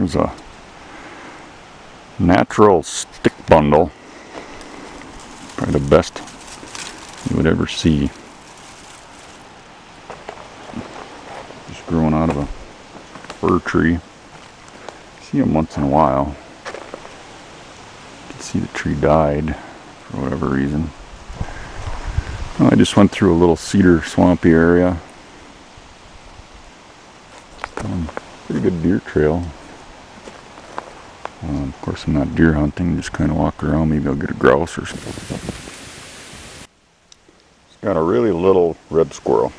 There's a natural stick bundle. Probably the best you would ever see. Just growing out of a fir tree. See them once in a while. You can see the tree died for whatever reason. Well, I just went through a little cedar swampy area. Pretty good deer trail. Of course I'm not deer hunting, just kind of walk around, maybe I'll get a grouse or something. It's got a really little red squirrel,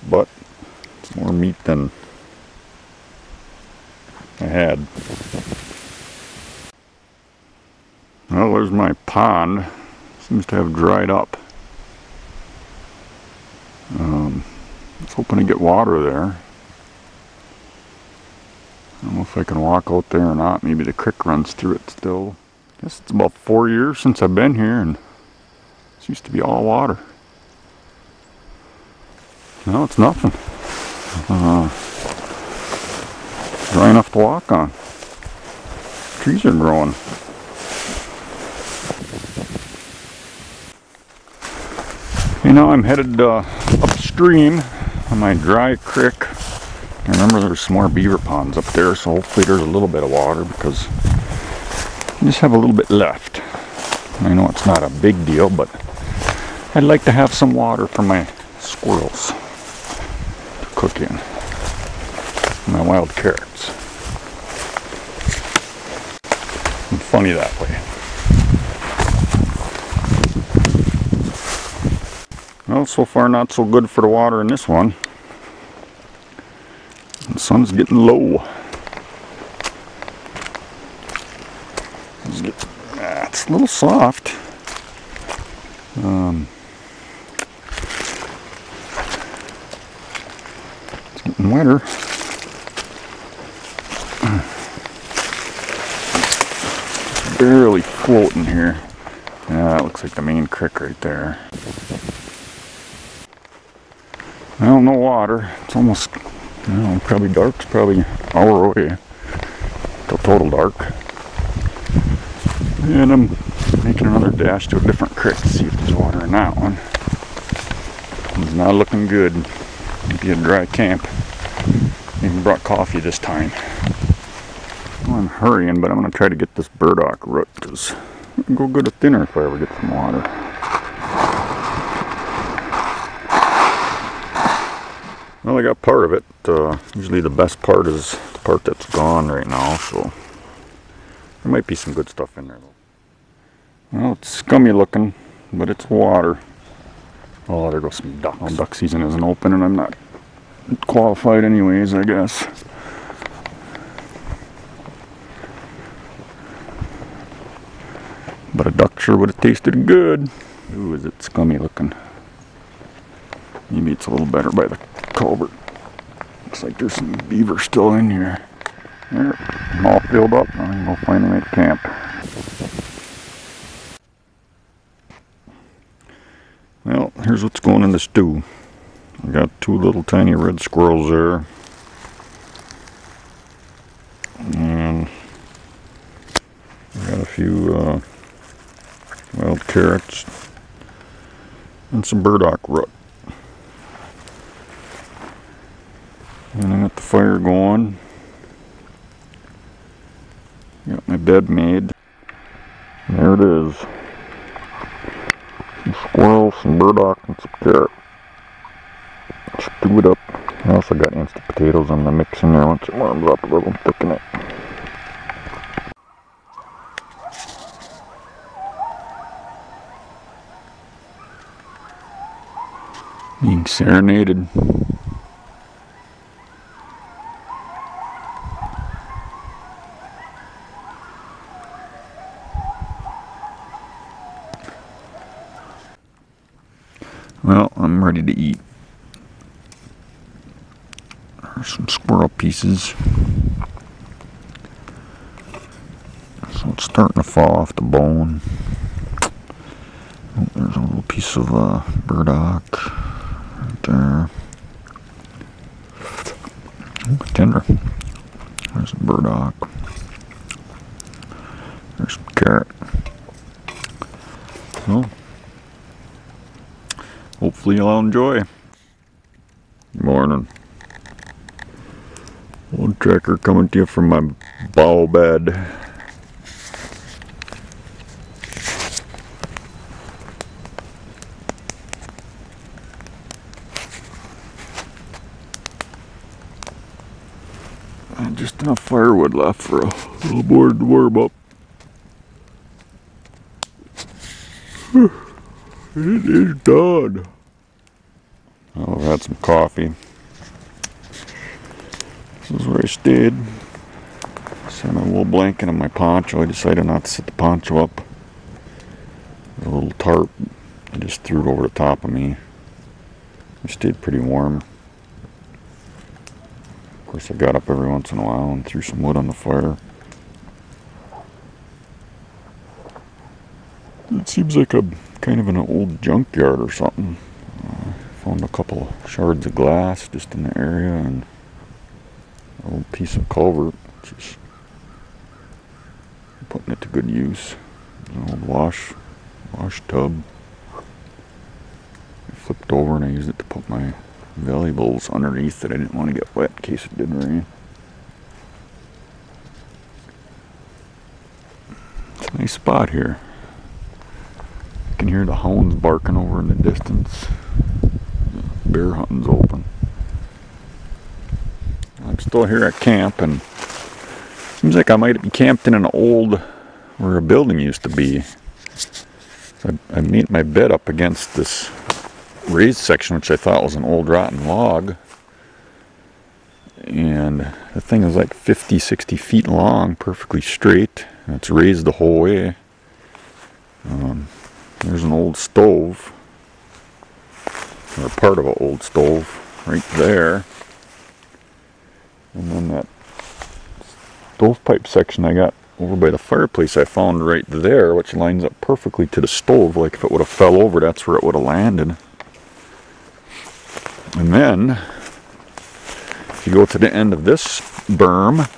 but it's more meat than I had. Well, there's my pond. Seems to have dried up. I was hoping to get water there. I don't know if I can walk out there or not. Maybe the creek runs through it still. I guess it's about 4 years since I've been here, and it used to be all water. No, it's nothing. Dry enough to walk on. Trees are growing. You know, I'm headed upstream on my dry creek. I remember there's some more beaver ponds up there, so hopefully there's a little bit of water, because I just have a little bit left. I know it's not a big deal, but I'd like to have some water for my squirrels to cook in. My wild carrots. I'm funny that way. Well, so far not so good for the water in this one. The sun's getting low. It's a little soft. It's getting wetter. Barely floating here. Yeah, that looks like the main creek right there. Well, no water. It's almost, you know, probably dark. It's probably an hour away till total dark. And I'm making another dash to a different creek to see if there's water in that one. It's not looking good. Maybe a dry camp. Even brought coffee this time. Well, I'm hurrying, but I'm going to try to get this burdock root, because I'm going to go good at dinner if I ever get some water. Well, I got part of it. Usually the best part is the part that's gone right now, so there might be some good stuff in there though. Well, it's scummy looking, but it's water. Oh, there goes some ducks. Well, duck season isn't open and I'm not qualified anyways, I guess. But a duck sure would have tasted good. Ooh, is it scummy looking? Maybe it's a little better by the culvert. Looks like there's some beaver still in here. There, I'm all filled up. I'm gonna go find them at camp. Well, here's what's going in the stew. I got 2 little tiny red squirrels there. And I got a few wild carrots and some burdock root. And I got the fire going. Got my bed made. And there it is. Some squirrels, some burdock, and some carrot. Stew it up. I also got instant potatoes on the mix in there once it warms up a little. Cooking it. Being serenaded. Well, I'm ready to eat. There's some squirrel pieces. So it's starting to fall off the bone. Oh, there's a little piece of burdock right there. Oh, tender. There's some burdock. There's some carrot. So, hopefully you'll enjoy. Morning. Old tracker coming to you from my bow bed. And just enough firewood left for a little board to warm up. It is done. Oh, I've had some coffee. This is where I stayed. Set my wool blanket on my poncho. I decided not to set the poncho up. A little tarp. I just threw it over the top of me. It stayed pretty warm. Of course, I got up every once in a while and threw some wood on the fire. It seems like a kind of an old junkyard or something. Found a couple shards of glass just in the area and an old piece of culvert, just putting it to good use. An old wash tub. I flipped over and I used it to put my valuables underneath it. I didn't want to get wet in case it did rain. It's a nice spot here. I can hear the hounds barking over in the distance. Bear hunting's open. I'm still here at camp, and seems like I might be camped in an old, where a building used to be. So I made my bed up against this raised section, which I thought was an old rotten log. And the thing is like 50, 60 feet long, perfectly straight. And it's raised the whole way. There's an old stove, or part of an old stove right there. And then that stovepipe section I got over by the fireplace I found right there, which lines up perfectly to the stove. Like if it would have fell over, that's where it would have landed. And then, if you go to the end of this berm,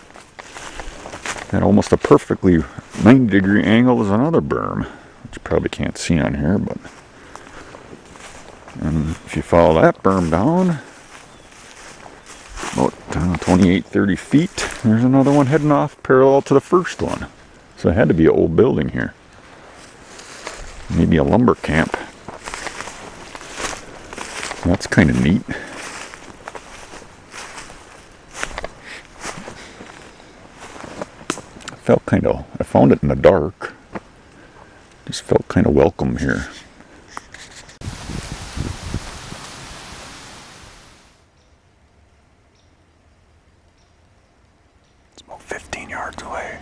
at almost a perfectly 90-degree angle is another berm, which you probably can't see on here, but and if you follow that berm down about 28, 30 feet, there's another one heading off parallel to the first one. So it had to be an old building here. Maybe a lumber camp. That's kind of neat. I found it in the dark. Just felt kind of welcome here. It's about 15 yards away.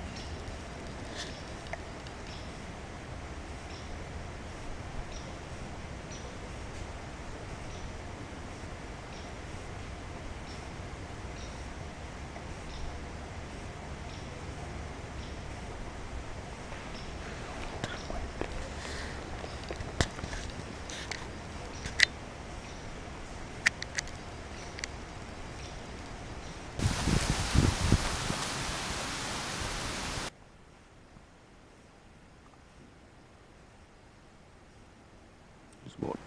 It's about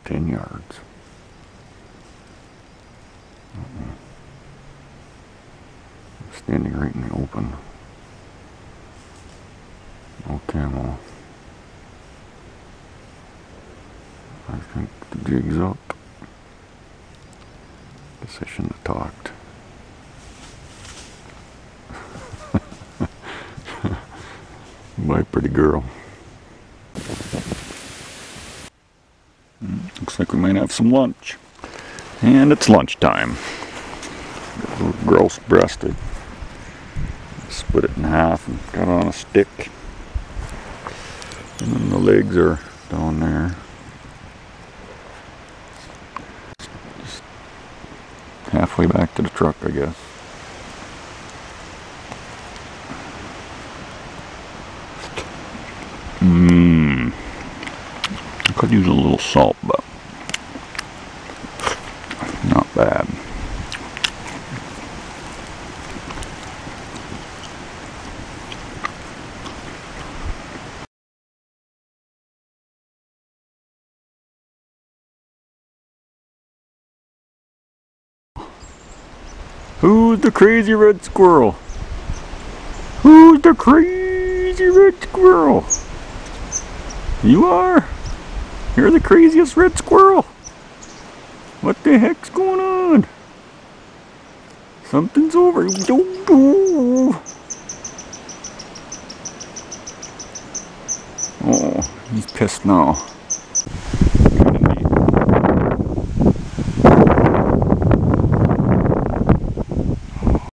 10 yards. Standing right in the open. No camo. I think the jig's up. Guess I shouldn't have talked. Bye, pretty girl. Looks like we might have some lunch. And it's lunchtime. Got a little grouse breast. I split it in half and got it on a stick. And then the legs are down there. Just halfway back to the truck, I guess. I could use a little salt, but not bad. Who's the crazy red squirrel? Who's the crazy red squirrel? You are? You're the craziest red squirrel. What the heck's going on? Something's over. Oh, he's pissed now.